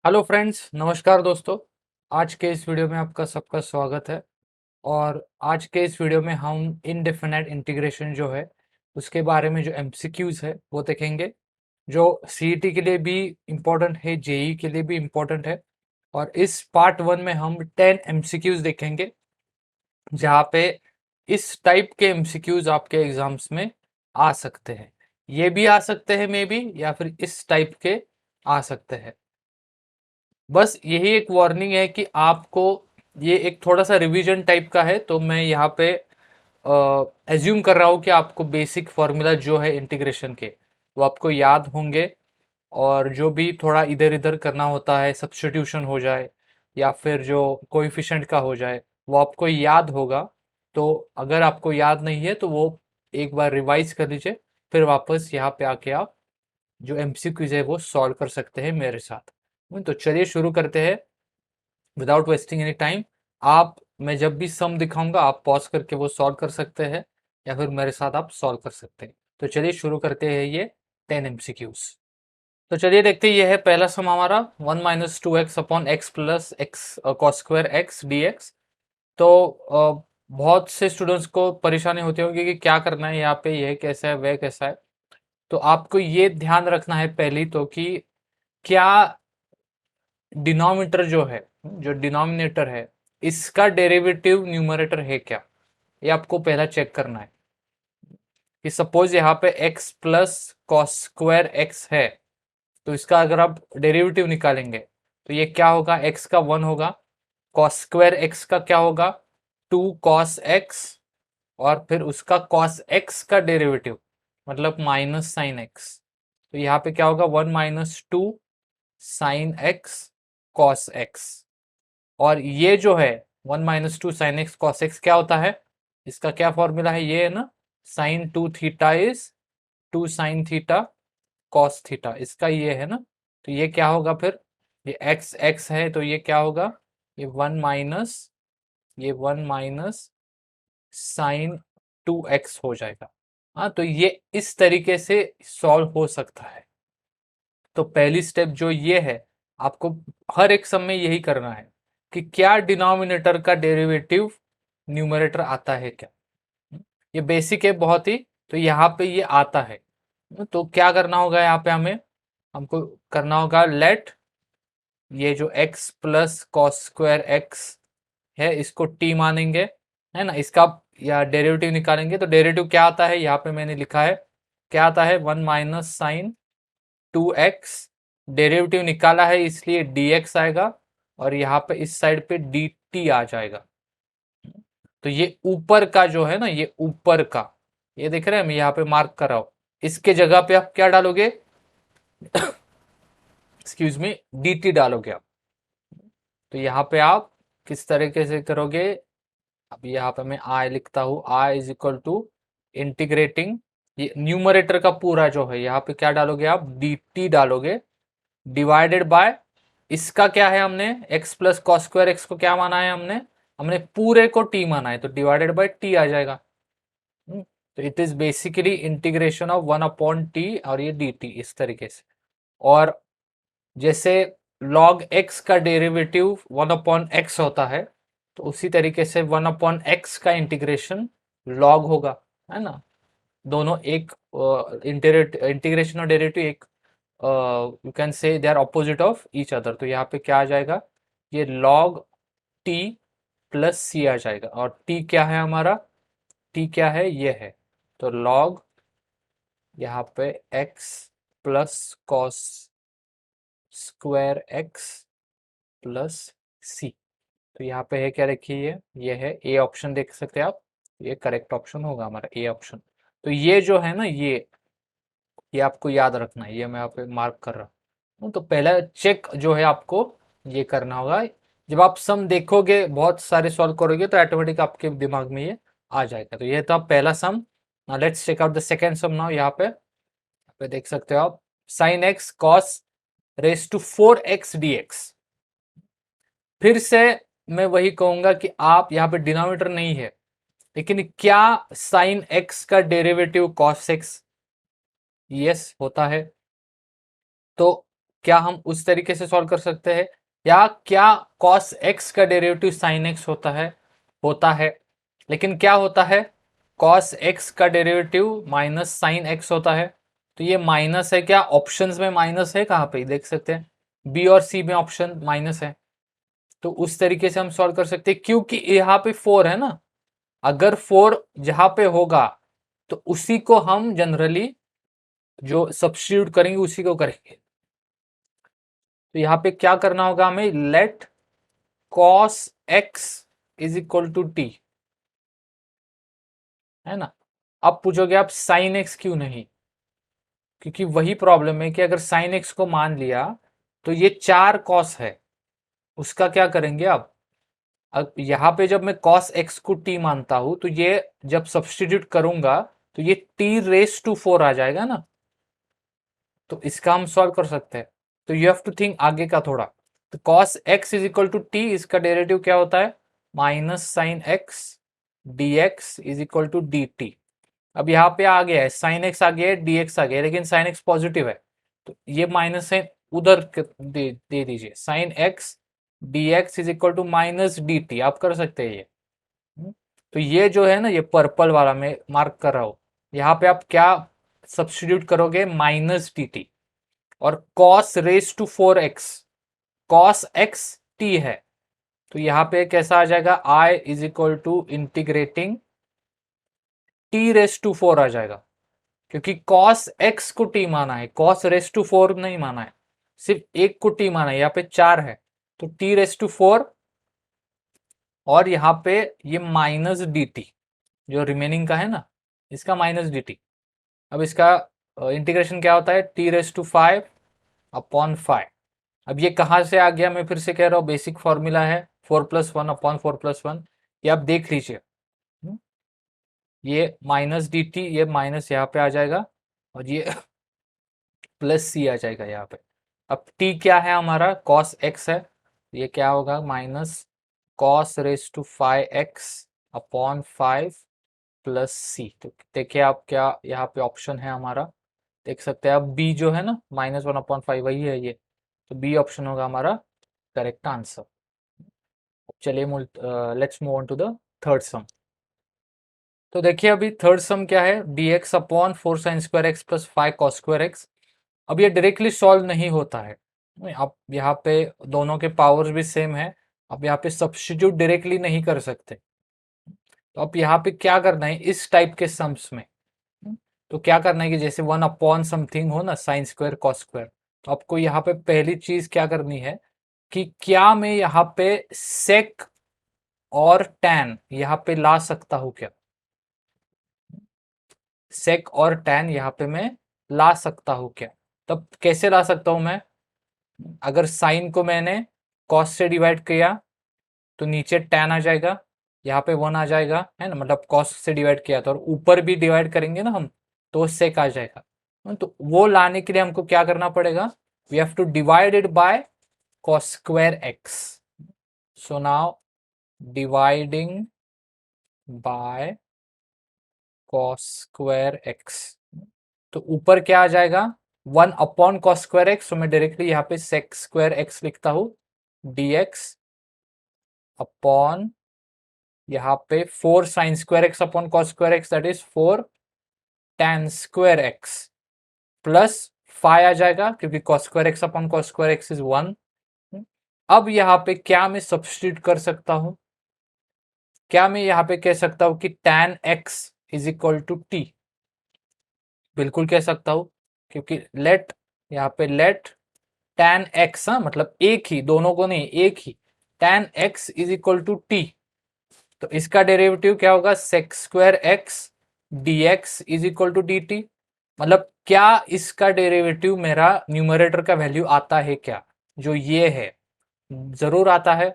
Hello friends, नमस्कार दोस्तों। आज के इस वीडियो में आपका सबका स्वागत है। और आज के इस वीडियो में हम इनडेफिनाइट इंटीग्रेशन जो है उसके बारे में जो एमसीक्यूज है वो देखेंगे, जो सीईटी के लिए भी इम्पोर्टेंट है, जेई के लिए भी इम्पोर्टेंट है। और इस पार्ट वन में हम 10 एमसीक्यूज देखेंगे, जहाँ पे इस टाइप के एमसीक्यूज आपके एग्जाम्स में आ सकते हैं। ये भी आ सकते हैं मे बी, या फिर इस टाइप के आ सकते हैं। बस यही एक वार्निंग है कि आपको ये एक थोड़ा सा रिवीजन टाइप का है, तो मैं यहाँ पे एज्यूम कर रहा हूँ कि आपको बेसिक फॉर्मूला जो है इंटीग्रेशन के वो आपको याद होंगे। और जो भी थोड़ा इधर इधर करना होता है, सब्स्टिट्यूशन हो जाए या फिर जो कोएफिशिएंट का हो जाए, वो आपको याद होगा। तो अगर आपको याद नहीं है तो वो एक बार रिवाइज कर लीजिए, फिर वापस यहाँ पे आके आप जो एमसीक्यूज है वो सॉल्व कर सकते हैं मेरे साथ। तो चलिए शुरू करते हैं विदाउट वेस्टिंग एनी टाइम। आप मैं जब भी सम दिखाऊंगा आप पॉज करके वो सॉल्व कर सकते हैं, या फिर मेरे साथ आप सॉल्व कर सकते हैं। तो चलिए शुरू करते हैं ये 10 एमसीक्यूज। तो चलिए देखते हैं, ये है पहला सम हमारा 1 - 2x/x plus x cos square x D x. तो बहुत से स्टूडेंट्स को परेशानी होती होगी कि क्या करना है यहाँ पे, यह कैसा है वह कैसा है। तो आपको ये ध्यान रखना है पहली तो कि क्या डिनोमिनेटर जो है, जो डिनोमिनेटर है, इसका डेरिवेटिव न्यूमरेटर है क्या, ये आपको पहला चेक करना है। कि सपोज यहाँ पे x plus cos square x है, तो इसका अगर आप डेरिवेटिव निकालेंगे तो ये क्या होगा, x का 1 होगा, कॉस स्क्वायर एक्स का क्या होगा 2 कॉस एक्स, और फिर उसका कॉस एक्स का डेरिवेटिव मतलब माइनस साइन एक्स। तो यहाँ पे क्या होगा 1 - 2 साइन एक्स कॉस एक्स। और ये जो है 1 - 2 साइन एक्स कॉस एक्स क्या होता है, इसका क्या फॉर्मूला है, ये है ना, sine 2 theta is 2 sine theta cos theta, इसका ये है ना। तो ये क्या होगा फिर, ये एक्स एक्स है तो ये क्या होगा, ये 1 - साइन 2x हो जाएगा। हाँ, तो ये इस तरीके से सॉल्व हो सकता है। तो पहली स्टेप जो ये है, आपको हर एक सम में यही करना है कि क्या डिनोमिनेटर का डेरिवेटिव न्यूमरेटर आता है क्या। ये बेसिक है बहुत ही, तो यहाँ पे ये आता है। तो क्या करना होगा यहाँ पे, हमें हमको करना होगा लेट ये जो x plus cos square x है इसको t मानेंगे, है ना। इसका या डेरिवेटिव निकालेंगे तो डेरिवेटिव क्या आता है, यहाँ पे मैंने लिखा है क्या आता है 1 - sin 2x। डेरिवेटिव निकाला है इसलिए dx आएगा, और यहाँ पे इस साइड पे dt आ जाएगा। तो ये ऊपर का जो है ना, ये ऊपर का, ये देख रहे हैं, मैं यहाँ पे मार्क कर रहा हूं, इसके जगह पे आप क्या डालोगे एक्सक्यूज मी, dt डालोगे आप। तो यहाँ पे आप किस तरीके से करोगे, अब यहाँ पे मैं आई लिखता हूँ, I is equal to integrating ये न्यूमरेटर का पूरा जो है, यहाँ पे क्या डालोगे आप, dt डालोगे, डिवाइडेड बाय इसका क्या है, हमने x plus cos square x को क्या माना है, हमने हमने पूरे को t माना है, तो डिवाइडेड बाय t आ जाएगा। तो it is basically integration of 1/t और ये dt इस तरीके से। और जैसे log x का डेरिवेटिव 1/x होता है, तो उसी तरीके से 1/x का इंटीग्रेशन log होगा, है ना। दोनों एक इंटीग्रेशन और डेरिवेटिव एक, you can say they are opposite of each other. तो यहाँ पे क्या आ जाएगा, ये log t प्लस c आ जाएगा। और t क्या है हमारा, t क्या है, ये है, तो log यहाँ पे x plus cos square x plus C. तो यहाँ पे है क्या, देखिए ये है ए ऑप्शन, देख सकते हैं आप, ये करेक्ट ऑप्शन होगा हमारा ए ऑप्शन। तो ये जो है ना, ये आपको याद रखना है, ये मैं यहाँ पे मार्क कर रहा हूँ। तो पहला चेक जो है आपको ये करना होगा, जब आप सम देखोगे बहुत सारे सॉल्व करोगे तो ऑटोमेटिक आपके दिमाग में ये आ जाएगा। तो ये था पहला sum. Let's check out the second sum now. यहाँ पे देख सकते हो आप, sine x cos raise to 4x dx। फिर से मैं वही कहूंगा कि आप यहाँ पे डिनोमिनेटर नहीं है, लेकिन क्या साइन एक्स का डेरिवेटिव कॉस एक्स, यस होता है। तो क्या हम उस तरीके से सॉल्व कर सकते हैं, या क्या cos x का डेरिवेटिव sin x होता है, लेकिन क्या होता है, cos x का डेरिवेटिव माइनस sin x होता है। तो ये माइनस है, क्या ऑप्शंस में माइनस है, कहाँ पे देख सकते हैं, बी और सी में ऑप्शन माइनस है। तो उस तरीके से हम सॉल्व कर सकते हैं, क्योंकि यहाँ पे 4 है ना, अगर 4 जहां पे होगा तो उसी को हम जनरली जो सब्स्टिट्यूट करेंगे उसी को करेंगे। तो यहाँ पे क्या करना होगा हमें, let cos x is equal to T, है ना। अब पूछोगे आप sin x क्यों नहीं, क्योंकि वही प्रॉब्लम है कि अगर sin x को मान लिया तो ये 4 cos है, उसका क्या करेंगे। अब यहाँ पे जब मैं cos x को t मानता हूं तो ये जब सब्स्टिट्यूट करूंगा तो ये t रेस टू 4 आ जाएगा ना, तो इसका हम सॉल्व कर सकते हैं। तो यू हैव टू थिंक आगे का थोड़ा। तो cos x is equal to T, इसका डेरिवेटिव क्या होता है, minus sine X D X is equal to D T. अब यहाँ पे आ गया है साइन एक्स आ गया है, डी एक्स आ गया है, लेकिन साइन एक्स पॉजिटिव है तो ये माइनस साइन उधर दे दीजिए, sine X D X is equal to minus D T, आप कर सकते हैं ये। तो ये जो है ना, ये पर्पल वाला मैं मार्क कर रहा हूं, यहाँ पे आप क्या सब्स्टिट्यूट करोगे, माइनस डी टी, और cos raise to 4x, cos x t है, तो यहाँ पे कैसा आ जाएगा, i is equal to integrating t raise to 4 आ जाएगा, क्योंकि cos x को t माना है, cos रेस टू 4 नहीं माना है, सिर्फ एक को t माना है, यहाँ पे 4 है तो t रेस टू 4, और यहाँ पे ये माइनस डी टी जो रिमेनिंग का है ना, इसका माइनस डी टी। अब इसका इंटीग्रेशन क्या होता है, t रेस टू 5 अपॉन 5। अब ये कहाँ से आ गया, मैं फिर से कह रहा हूँ, बेसिक फॉर्मूला है 4+1/4+1, ये आप देख लीजिए। ये माइनस डी टी, ये माइनस यहाँ पे आ जाएगा और ये प्लस सी आ जाएगा यहाँ पे। अब टी क्या है हमारा, cos x है, ये क्या होगा, minus cos raise to 5x upon 5 plus C. तो देखिए आप क्या यहाँ पे ऑप्शन है हमारा, देख सकते हैं आप, बी जो है ना -1/5 वही है ये, तो बी ऑप्शन होगा हमारा करेक्ट आंसर। चलिए let's move on to the third sum. तो देखिए अभी थर्ड सम क्या है, dx upon 4 sine square x plus 5 cos square X. अब ये डायरेक्टली सॉल्व नहीं होता है, आप यहाँ पे दोनों के पावर्स भी सेम है, आप यहाँ पे सब्स्टिट्यूट डायरेक्टली नहीं कर सकते। तो अब यहाँ पे क्या करना है, इस टाइप के सम्स में तो क्या करना है कि जैसे 1 अपॉन समथिंग हो ना, साइन स्क्वायर कॉस स्क्वायर, तो आपको यहाँ पे पहली चीज क्या करनी है कि क्या मैं यहाँ पे सेक और टैन यहाँ पे ला सकता हूँ क्या, सेक और टैन यहाँ पे मैं ला सकता हूँ क्या। तब कैसे ला सकता हूँ मैं, अगर साइन को मैंने कॉस से डिवाइड किया तो नीचे टैन आ जाएगा, यहाँ पे 1 आ जाएगा, है ना, मतलब कॉस से डिवाइड किया था, और ऊपर भी डिवाइड करेंगे ना हम तो सेक आ जाएगा। तो वो लाने के लिए हमको क्या करना पड़ेगा, we have to divide it by cos square x. So now dividing by cos square x, तो ऊपर क्या आ जाएगा, 1 अपॉन cos square x, तो मैं डायरेक्टली यहाँ पे sec square x लिखता हूँ, dx अपॉन यहाँ पे 4 sin square x upon cos square x, that is 4 tan square x plus 5 आ जाएगा, क्योंकि cos square x upon cos square x is 1। अब यहाँ पे क्या मैं सब्स्टिट्यूट कर सकता हूँ, क्या मैं यहाँ पे कह सकता हूँ कि tan x is equal to T, बिल्कुल कह सकता हूँ, क्योंकि लेट यहाँ पे लेट tan x, हाँ मतलब एक ही, दोनों को नहीं, एक ही, tan x is equal to T, तो इसका डेरिवेटिव क्या होगा, sec square x dx is equal to D T. मतलब क्या इसका डेरिवेटिव मेरा न्यूमरेटर का वैल्यू आता है क्या, जो ये है, जरूर आता है।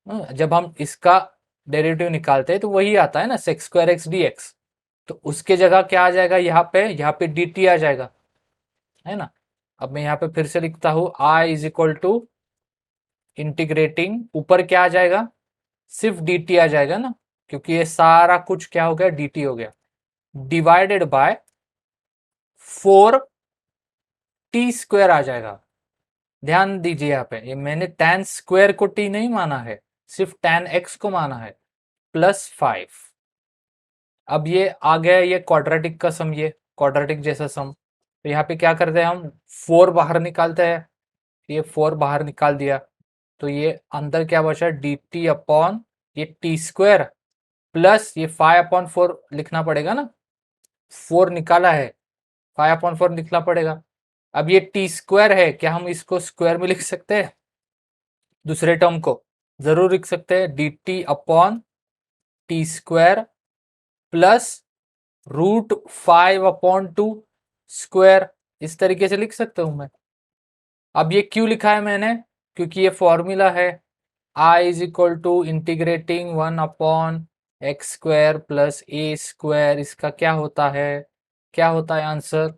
जब हम इसका डेरिवेटिव निकालते हैं तो वही आता है ना, sec स्क्वायर x dx, तो उसके जगह क्या आ जाएगा, यहाँ पे dt आ जाएगा, है ना। अब मैं यहाँ पे फिर से लिखता हूँ, i is equal to integrating, ऊपर क्या आ जाएगा, सिर्फ dt आ जाएगा ना, क्योंकि ये सारा कुछ क्या हो गया, dt हो गया, डिवाइडेड बाय 4 t स्क्वायर आ जाएगा, ध्यान दीजिए यहाँ पे, ये मैंने tan स्क्वायर को t नहीं माना है, सिर्फ tan x को माना है, +5। अब ये आ गया ये क्वाड्रेटिक का सम, ये क्वाड्रेटिक जैसा सम। तो यहाँ पे क्या करते हैं हम, 4 बाहर निकालते हैं, ये 4 बाहर निकाल दिया, तो ये अंदर क्या बचा, dt अपॉन ये टी स्क्वायर प्लस ये 5/4 लिखना पड़ेगा ना, 4 निकाला है, 5/4 लिखना पड़ेगा। अब ये टी स्क्वायर है, क्या हम इसको स्क्वायर में लिख सकते हैं, दूसरे टर्म को जरूर लिख सकते हैं, dt upon T square plus √5/2 square, इस तरीके से लिख सकता हूं मैं। अब ये क्यों लिखा है मैंने, क्योंकि ये फॉर्मूला है, I is equal to integrating 1/x² plus a², इसका क्या होता है, क्या होता है आंसर,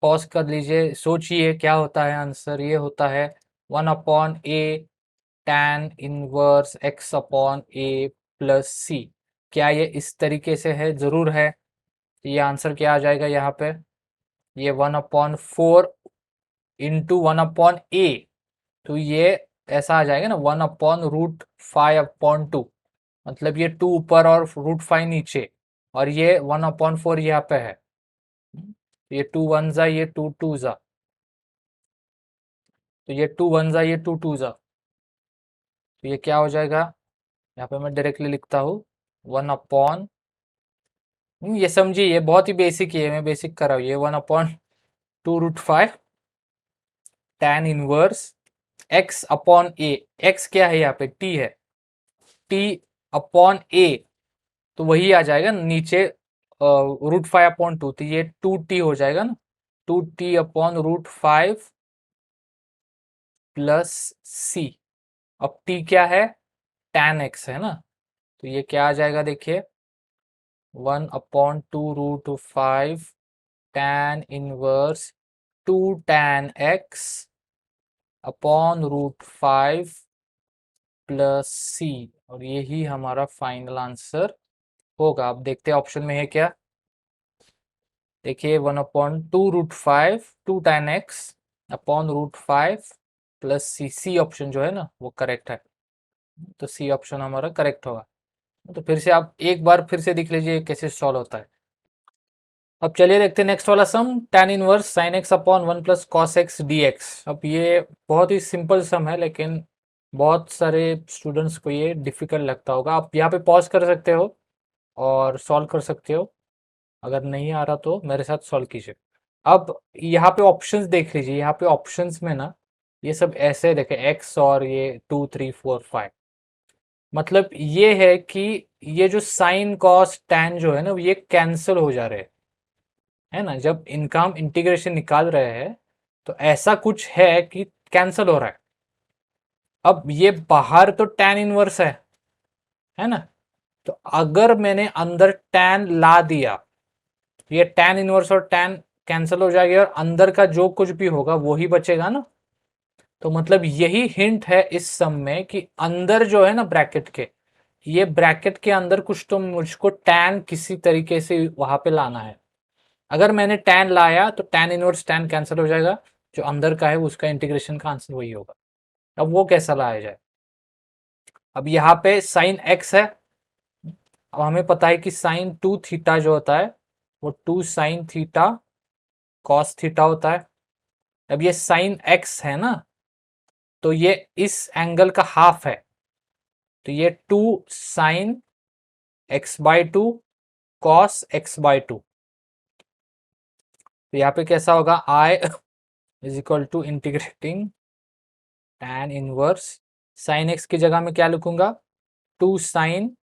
पॉज कर लीजिए, सोचिए क्या होता है आंसर, ये होता है 1/a tan inverse x/a plus c। क्या ये इस तरीके से है, जरूर है। ये आंसर क्या आ जाएगा यहाँ पे, ये 1/4 इंटू 1/a, तो ये ऐसा आ जाएगा ना, 1/√5/2, मतलब ये 2 ऊपर और √5 नीचे, और ये 1/4 यहाँ पे है, ये 2 1 जा, ये 2 2 जा, तो ये 2 1 जा, ये 2 2 जा, तो ये क्या हो जाएगा, यहाँ पे मैं डायरेक्टली लिखता हूँ 1/, ये समझिए ये बहुत ही बेसिक है, मैं बेसिक कर रहा हूँ, ये 1/2√5 tan इनवर्स x/a, x क्या है यहाँ पे, t है, t/a, तो वही आ जाएगा नीचे √5/2, तो ये 2t हो जाएगा ना, 2t/√5 प्लस c। अब t क्या है, tan x है ना, तो ये क्या आ जाएगा देखिए, 1/2√5 tan inverse 2 tan x upon √5 plus c, और यही हमारा फाइनल आंसर होगा। अब देखते हैं ऑप्शन में है क्या, देखिए 1/2√5 2 tan x अपॉन √5 प्लस सी, सी ऑप्शन जो है ना वो करेक्ट है, तो सी ऑप्शन हमारा करेक्ट होगा। तो फिर से आप एक बार फिर से देख लीजिए कैसे सॉल्व होता है। अब चलिए देखते हैं नेक्स्ट वाला सम, tan inverse sin x upon 1 plus cos x dx। अब ये बहुत ही सिंपल सम है, लेकिन बहुत सारे स्टूडेंट्स को ये डिफिकल्ट लगता होगा। आप यहाँ पे पॉज कर सकते हो और सॉल्व कर सकते हो, अगर नहीं आ रहा तो मेरे साथ सॉल्व कीजिए। अब यहाँ पे ऑप्शंस देख लीजिए, यहाँ पे ऑप्शंस में ना ये सब ऐसे देखे x और ये 2 3 4 5, मतलब ये है कि ये जो साइन कॉस टैन जो है ना ये कैंसिल हो जा रहे हैं, है ना, जब इनका हम इंटीग्रेशन निकाल रहे हैं तो ऐसा कुछ है कि कैंसिल हो रहा है। अब ये बाहर तो टैन इनवर्स है ना, तो अगर मैंने अंदर टैन ला दिया, ये टैन इनवर्स और टैन कैंसिल हो जाएगी और अंदर का जो कुछ भी होगा वो ही बचेगा ना। तो मतलब यही हिंट है इस सम में कि अंदर जो है ना ब्रैकेट के, ये ब्रैकेट के अंदर कुछ तो मुझको टैन किसी तरीके से वहां पे लाना है। अगर मैंने टैन लाया तो टैन इनवर्स टैन कैंसिल हो जाएगा, जो अंदर का है उसका इंटीग्रेशन का आंसर वही होगा। अब वो कैसा लाया जाए, अब यहाँ पे साइन एक्स है, अब हमें पता है कि साइन 2 थीटा जो होता है वो 2 साइन थीटा कॉस थीटा होता है। अब ये साइन एक्स है ना, तो ये इस एंगल का हाफ है, तो ये 2 साइन x/2 कॉस x/2, तो यहाँ पे कैसा होगा, I is equal to integrating tan inverse sine x की जगह में क्या लिखूंगा, 2 साइन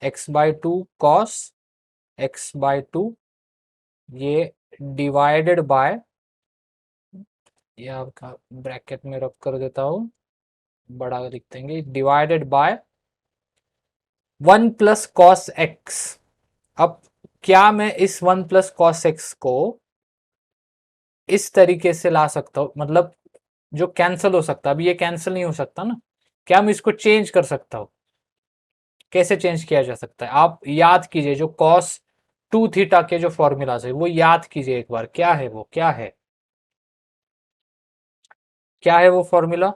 x/2 कॉस x/2, ये डिवाइडेड बाय, ये आपका ब्रैकेट में रख कर देता हूं, बड़ा लिख देंगे, divided by 1 plus cos x. अब क्या मैं इस 1 प्लस कॉस एक्स को इस तरीके से ला सकता हूं, मतलब जो कैंसिल हो सकता है, अभी ये कैंसिल नहीं हो सकता ना, क्या मैं इसको चेंज कर सकता हूं, कैसे चेंज किया जा सकता है, आप याद कीजिए जो कॉस 2 थीटा के जो फॉर्मूलाज है वो याद कीजिए एक बार, क्या है वो, क्या है, क्या है वो फॉर्मूला?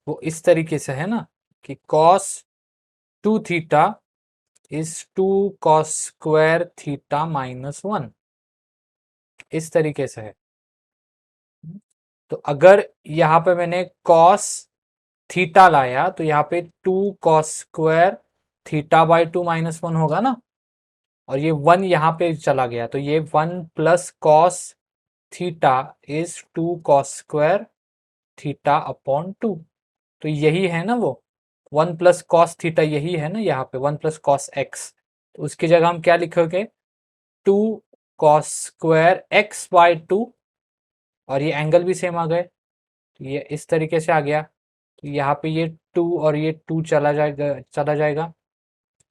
वो इस तरीके से है ना कि cos 2 theta is 2 cos square theta minus 1, इस तरीके से है। तो अगर यहाँ पे मैंने cos थीटा लाया तो यहाँ पे 2 cos square theta by 2 minus 1 होगा ना, और ये 1 यहाँ पे चला गया तो ये 1 plus cos theta is 2 cos square theta upon 2। तो यही है ना वो 1 प्लस कॉस थीटा, यही है ना यहाँ पे 1 प्लस कॉस एक्स। तो उसकी जगह हम क्या लिखोगे? 2 cos स्क्वायर एक्स बाई 2, और ये एंगल भी सेम आ गए तो ये इस तरीके से आ गया। तो यहाँ पे ये 2 और ये 2 चला जाएगा।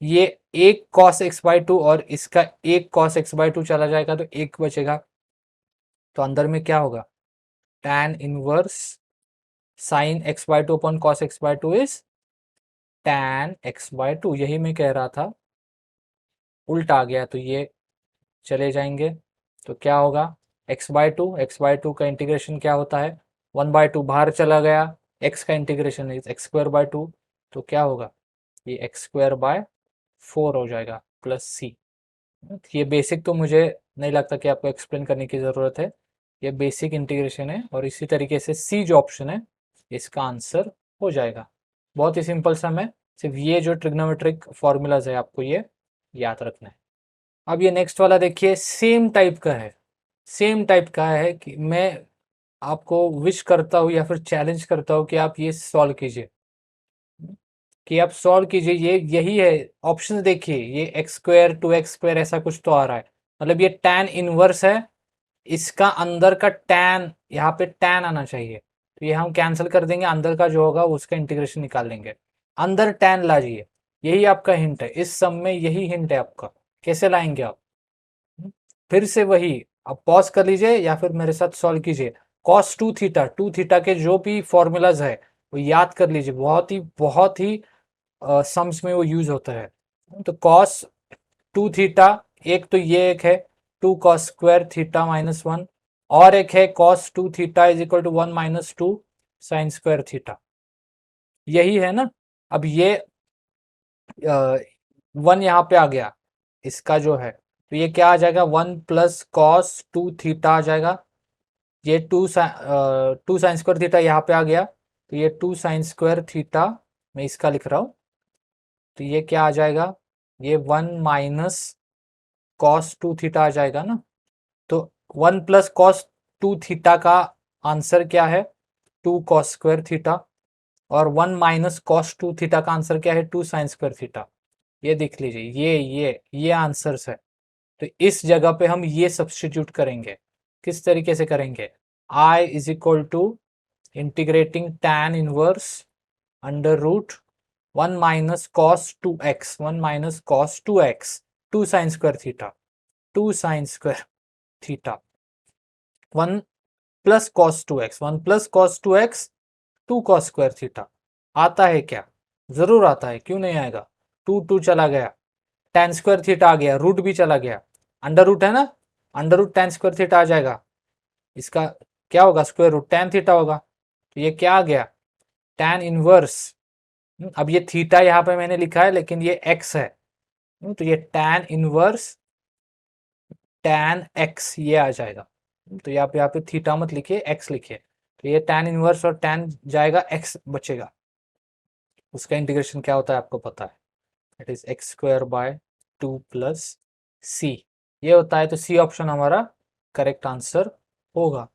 ये एक cos x बाई 2 और इसका एक cos x बाई 2 चला जाएगा तो एक बचेगा। तो अंदर में क्या होगा? tan inverse sine x by 2 upon cos x by 2 is tan x by 2। यही मैं कह रहा था, उल्टा आ गया तो ये चले जाएंगे। तो क्या होगा? x बाई 2 का इंटीग्रेशन क्या होता है? 1/2 बाहर चला गया, x का integration is x square by 2। तो क्या होगा? ये x स्क्वायर बाय 4 हो जाएगा प्लस c। ये बेसिक तो मुझे नहीं लगता कि आपको एक्सप्लेन करने की ज़रूरत है, ये बेसिक इंटीग्रेशन है। और इसी तरीके से सी जो ऑप्शन है इसका आंसर हो जाएगा। बहुत ही सिंपल सा है, सिर्फ ये जो ट्रिग्नोमेट्रिक फॉर्मूलाज है आपको ये याद रखना है। अब ये नेक्स्ट वाला देखिए, सेम टाइप का है। सेम टाइप का है कि मैं आपको विश करता हूँ या फिर चैलेंज करता हूँ कि आप ये सॉल्व कीजिए, कि आप सॉल्व कीजिए। ये यही है, ऑप्शन देखिए, ये एक्स स्क्वायर 2x स्क्वायर ऐसा कुछ तो आ रहा है, मतलब ये टैन इनवर्स है, इसका अंदर का टैन यहाँ पे टैन आना चाहिए। तो ये हम कैंसिल कर देंगे, अंदर का जो होगा उसका इंटीग्रेशन निकाल लेंगे। अंदर टैन लाइए, यही आपका हिंट है इस सब में, यही हिंट है आपका। कैसे लाएंगे आप? फिर से वही, आप पॉज कर लीजिए या फिर मेरे साथ सॉल्व कीजिए। cos 2 थीटा, 2 थीटा के जो भी फॉर्मूलाज है वो याद कर लीजिए, बहुत ही सम्स में वो यूज होता है। तो cos 2 थीटा, एक तो ये एक है 2 cos स्क्वायर थीटा माइनस 1, और एक है cos 2 theta is equal to 1 minus 2 sine square theta, यही है ना। अब ये 1 यहाँ पे आ गया इसका जो है, तो ये क्या आ जाएगा? 1 प्लस कॉस 2 थीटा आ जाएगा। ये 2 साइन स्क्वायर थीटा यहाँ पे आ गया, तो ये 2 साइन स्क्वायर थीटा मैं इसका लिख रहा हूँ। तो ये क्या आ जाएगा? ये 1 माइनस कॉस 2 थीटा आ जाएगा ना। तो 1 प्लस कॉस 2 थीटा का आंसर क्या है? 2 कॉस स्क्वायर थीटा, और 1 माइनस कॉस 2 थीटा का आंसर क्या है? 2 साइन स्क्वायर थीटा। ये देख लीजिए, ये आंसर्स है। तो इस जगह पे हम ये सब्स्टिट्यूट करेंगे। किस तरीके से करेंगे? I is equal to integrating tan inverse under root 1 minus cos 2x, 1 minus cos 2x, 2 sine square theta, 2 sine square theta, 1 plus cos 2x, 1 plus cos 2x, 2 cos square theta. आता है क्या? जरूर आता है, क्यों नहीं आएगा? 2 चला गया, tan स्क्वायर थीटा आ गया, रूट भी चला गया, अंडर रूट है ना, under root tan square theta आ जाएगा। इसका क्या होगा? स्क्वायर रूट tan थीटा होगा। तो ये क्या आ गया? tan इनवर्स, अब ये थीटा यहाँ पे मैंने लिखा है लेकिन ये x है, तो ये tan इनवर्स tan x ये आ जाएगा। तो यहाँ पे थीटा मत लिखिए, x लिखिए। तो ये tan इनवर्स और tan जाएगा, x बचेगा। उसका इंटीग्रेशन क्या होता है आपको पता है, it is x square by 2 plus C, ये होता है। तो सी ऑप्शन हमारा करेक्ट आंसर होगा।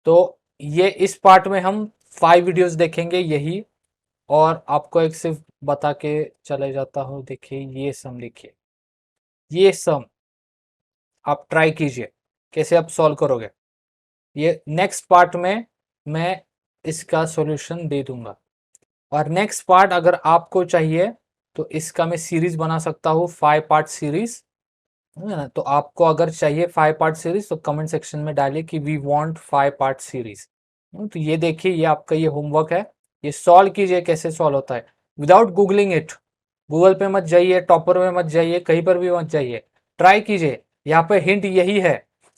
तो ये इस पार्ट में हम 5 वीडियोस देखेंगे यही, और आपको एक सिर्फ बता के चले जाता हूँ। देखिए ये सम, देखिए ये सम आप ट्राई कीजिए कैसे आप सॉल्व करोगे। ये नेक्स्ट पार्ट में मैं इसका सॉल्यूशन दे दूंगा। और नेक्स्ट पार्ट अगर आपको चाहिए तो इसका मैं सीरीज बना सकता हूँ, 5 पार्ट सीरीज, है ना। तो आपको अगर चाहिए 5 पार्ट सीरीज तो कमेंट सेक्शन में डालिए कि वी वांट 5 पार्ट सीरीज। तो ये देखिए, ये आपका ये होमवर्क है, ये सॉल्व कीजिए कैसे सॉल्व होता है विदाउट गूगलिंग इट। गूगल पे मत जाइए, टॉपर में मत जाइए, कहीं पर भी मत जाइए, ट्राई कीजिए। यहाँ पे हिंट यही है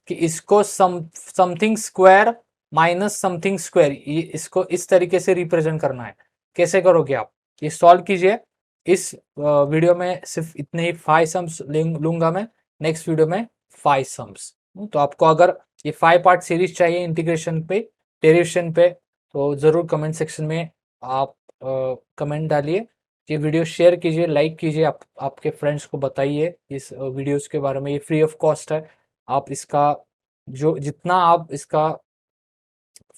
कि इसको something square minus something square, इसको इस तरीके से रिप्रेजेंट करना है। कैसे करोगे आप, ये सॉल्व कीजिए। इस वीडियो में सिर्फ इतने ही 5 सम्स लूंगा मैं, नेक्स्ट वीडियो में 5 सम्स। तो आपको अगर ये 5 पार्ट सीरीज चाहिए इंटीग्रेशन पे, डेरिवेशन पे, तो ज़रूर कमेंट सेक्शन में आप कमेंट डालिए। ये वीडियो शेयर कीजिए, लाइक कीजिए, आपके फ्रेंड्स को बताइए इस वीडियोस के बारे में। ये फ्री ऑफ कॉस्ट है, आप इसका जो जितना आप इसका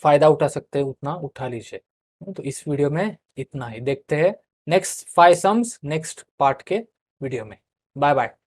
फ़ायदा उठा सकते हैं उतना उठा लीजिए। तो इस वीडियो में इतना ही, देखते हैं नेक्स्ट 5 सम्स नेक्स्ट पार्ट के वीडियो में। Bye bye.